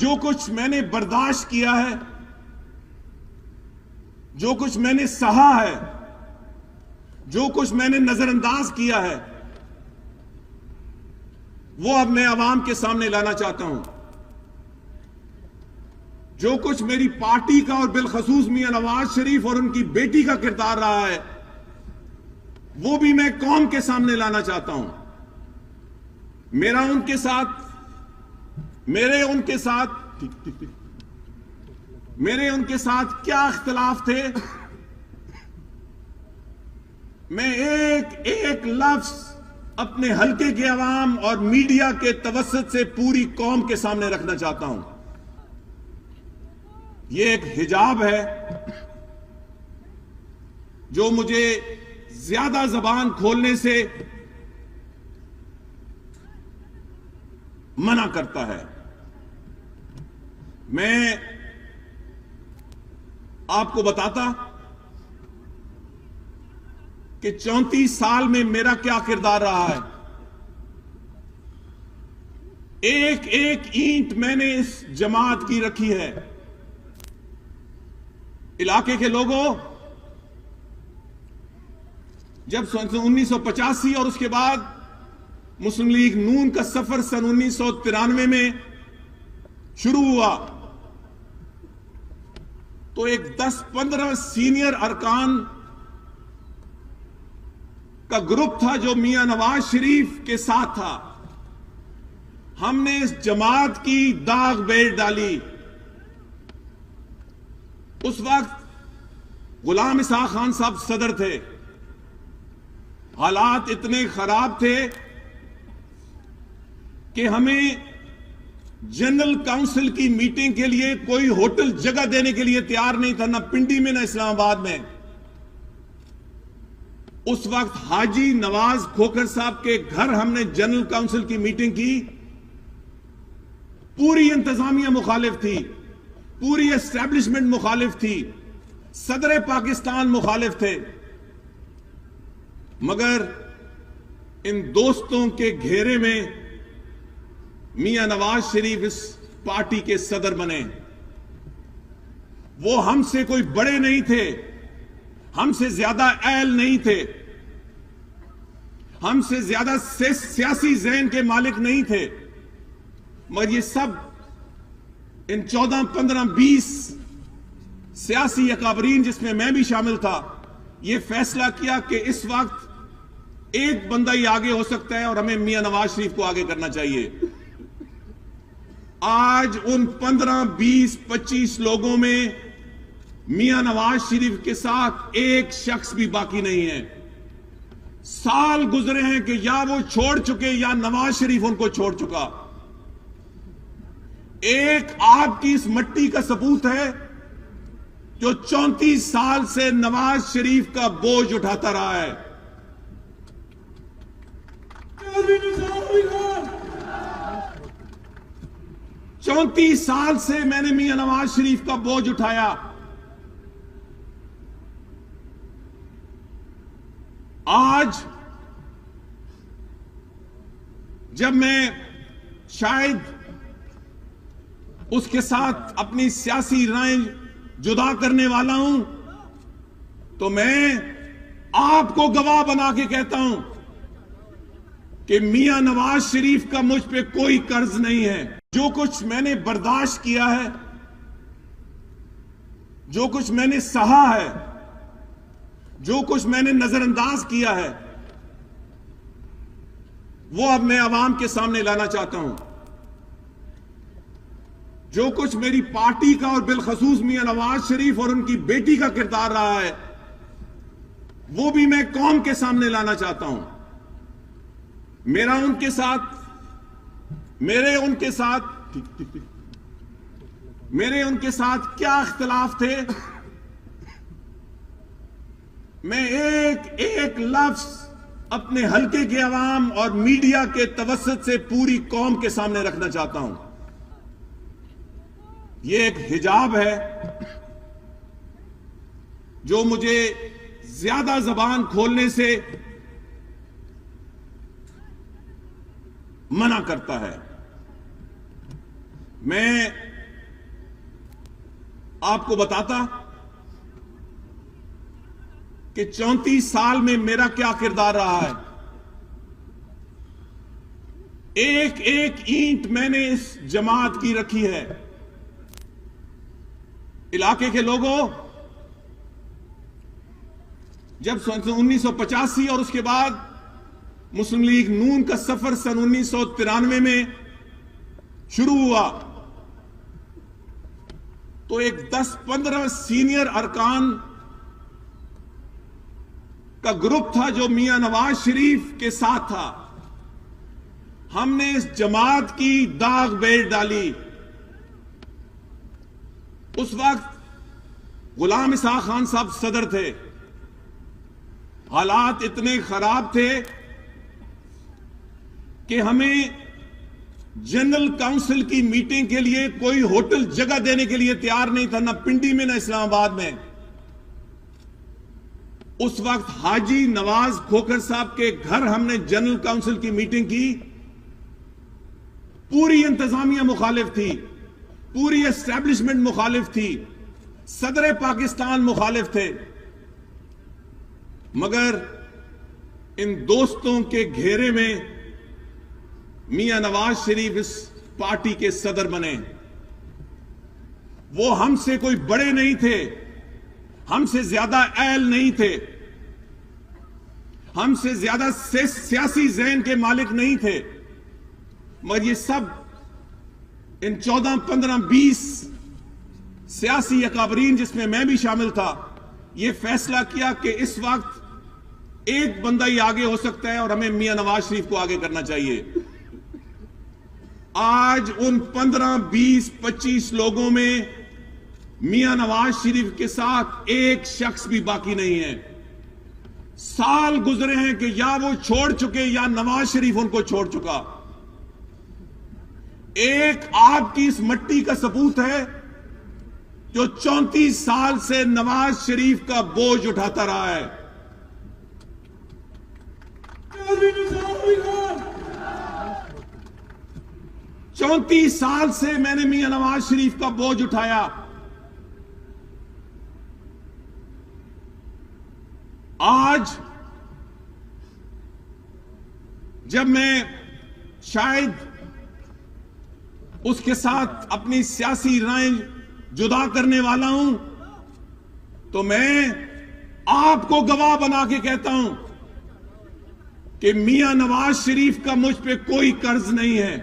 جو کچھ میں نے برداشت کیا ہے، جو کچھ میں نے سہا ہے، جو کچھ میں نے نظر انداز کیا ہے، وہ اب میں عوام کے سامنے لانا چاہتا ہوں۔ جو کچھ میری پارٹی کا اور بالخصوص میاں نواز شریف اور ان کی بیٹی کا کردار رہا ہے، وہ بھی میں قوم کے سامنے لانا چاہتا ہوں۔ میرے ان کے ساتھ کیا اختلاف تھے، میں ایک لفظ اپنے حلقے کے عوام اور میڈیا کے توسط سے پوری قوم کے سامنے رکھنا چاہتا ہوں۔ یہ ایک حجاب ہے جو مجھے زیادہ زبان کھولنے سے منع کرتا ہے۔ میں آپ کو بتاتا کہ 34 سال میں میرا کیا کردار رہا ہے۔ ایک اینٹ میں نے اس جماعت کی رکھی ہے۔ علاقے کے لوگوں، جب 1985 اور اس کے بعد مسلم لیگ نون کا سفر سن 1993 میں شروع ہوا تو ایک 10-15 سینئر ارکان کا گروپ تھا جو میاں نواز شریف کے ساتھ تھا۔ ہم نے اس جماعت کی داغ بیل ڈالی۔ اس وقت غلام اسحاق خان صاحب صدر تھے۔ حالات اتنے خراب تھے کہ ہمیں جنرل کاؤنسل کی میٹنگ کے لیے کوئی ہوٹل جگہ دینے کے لیے تیار نہیں تھا، نہ پنڈی میں نہ اسلام آباد میں۔ اس وقت حاجی نواز کھوکھر صاحب کے گھر ہم نے جنرل کاؤنسل کی میٹنگ کی۔ پوری انتظامیہ مخالف تھی، پوری اسٹیبلشمنٹ مخالف تھی، صدر پاکستان مخالف تھے، مگر ان دوستوں کے گھیرے میں میاں نواز شریف اس پارٹی کے صدر بنے۔ وہ ہم سے کوئی بڑے نہیں تھے، ہم سے زیادہ اہل نہیں تھے، ہم سے زیادہ سیاسی ذہن کے مالک نہیں تھے، مگر یہ سب ان 14, 15, 20 سیاسی اکابرین جس میں بھی شامل تھا، یہ فیصلہ کیا کہ اس وقت ایک بندہ ہی آگے ہو سکتا ہے اور ہمیں میاں نواز شریف کو آگے کرنا چاہیے۔ آج ان 15, 20, 25 لوگوں میں میاں نواز شریف کے ساتھ ایک شخص بھی باقی نہیں ہے۔ سال گزرے ہیں کہ یا وہ چھوڑ چکے یا نواز شریف ان کو چھوڑ چکا۔ ایک آپ کی اس مٹی کا ثبوت ہے جو 34 سال سے نواز شریف کا بوجھ اٹھاتا رہا ہے۔ 34 سال سے میں نے میاں نواز شریف کا بوجھ اٹھایا۔ آج جب میں شاید اس کے ساتھ اپنی سیاسی رائے جدا کرنے والا ہوں تو میں آپ کو گواہ بنا کے کہتا ہوں کہ میاں نواز شریف کا مجھ پہ کوئی قرض نہیں ہے۔ جو کچھ میں نے برداشت کیا ہے، جو کچھ میں نے سہا ہے، جو کچھ میں نے نظر انداز کیا ہے، وہ اب میں عوام کے سامنے لانا چاہتا ہوں۔ جو کچھ میری پارٹی کا اور بالخصوص میاں نواز شریف اور ان کی بیٹی کا کردار رہا ہے، وہ بھی میں قوم کے سامنے لانا چاہتا ہوں۔ میرے ان کے ساتھ کیا اختلاف تھے، میں ایک لفظ اپنے حلقے کے عوام اور میڈیا کے توسط سے پوری قوم کے سامنے رکھنا چاہتا ہوں۔ یہ ایک حجاب ہے جو مجھے زیادہ زبان کھولنے سے منع کرتا ہے۔ میں آپ کو بتاتا کہ 34 سال میں میرا کیا کردار رہا ہے. ایک ایک اینٹ میں نے اس جماعت کی رکھی ہے. علاقے کے لوگوں، جب 1985 اور اس کے بعد مسلم لیگ نون کا سفر سن 1993 میں شروع ہوا تو ایک 10-15 سینئر ارکان کا گروپ تھا جو میاں نواز شریف کے ساتھ تھا. ہم نے اس جماعت کی داغ بیٹ ڈالی. اس وقت غلام اسحاق خان صاحب صدر تھے. حالات اتنے خراب تھے کہ ہمیں جنرل کاؤنسل کی میٹنگ کے لیے کوئی ہوٹل جگہ دینے کے لیے تیار نہیں تھا، نہ پنڈی میں نہ اسلام آباد میں. اس وقت حاجی نواز کھوکھر صاحب کے گھر ہم نے جنرل کاؤنسل کی میٹنگ کی. پوری انتظامیہ مخالف تھی، پوری اسٹیبلشمنٹ مخالف تھی، صدر پاکستان مخالف تھے، مگر ان دوستوں کے گھیرے میں میاں نواز شریف اس پارٹی کے صدر بنے. وہ ہم سے کوئی بڑے نہیں تھے، ہم سے زیادہ اہل نہیں تھے، ہم سے زیادہ سیاسی ذہن کے مالک نہیں تھے، مگر یہ سب ان 14, 15, 20 سیاسی اکابرین جس میں میں بھی شامل تھا، یہ فیصلہ کیا کہ اس وقت ایک بندہ ہی آگے ہو سکتا ہے اور ہمیں میاں نواز شریف کو آگے کرنا چاہیے. آج ان 15, 20, 25 لوگوں میں میاں نواز شریف کے ساتھ ایک شخص بھی باقی نہیں ہے. سال گزرے ہیں کہ یا وہ چھوڑ چکے یا نواز شریف ان کو چھوڑ چکا. ایک آپ کی اس مٹی کا ثبوت ہے جو 34 سال سے نواز شریف کا بوجھ اٹھاتا رہا ہے. 34 سال سے میں نے میاں نواز شریف کا بوجھ اٹھایا. آج جب میں شاید اس کے ساتھ اپنی سیاسی رائے جدا کرنے والا ہوں تو میں آپ کو گواہ بنا کے کہتا ہوں کہ میاں نواز شریف کا مجھ پہ کوئی قرض نہیں ہے.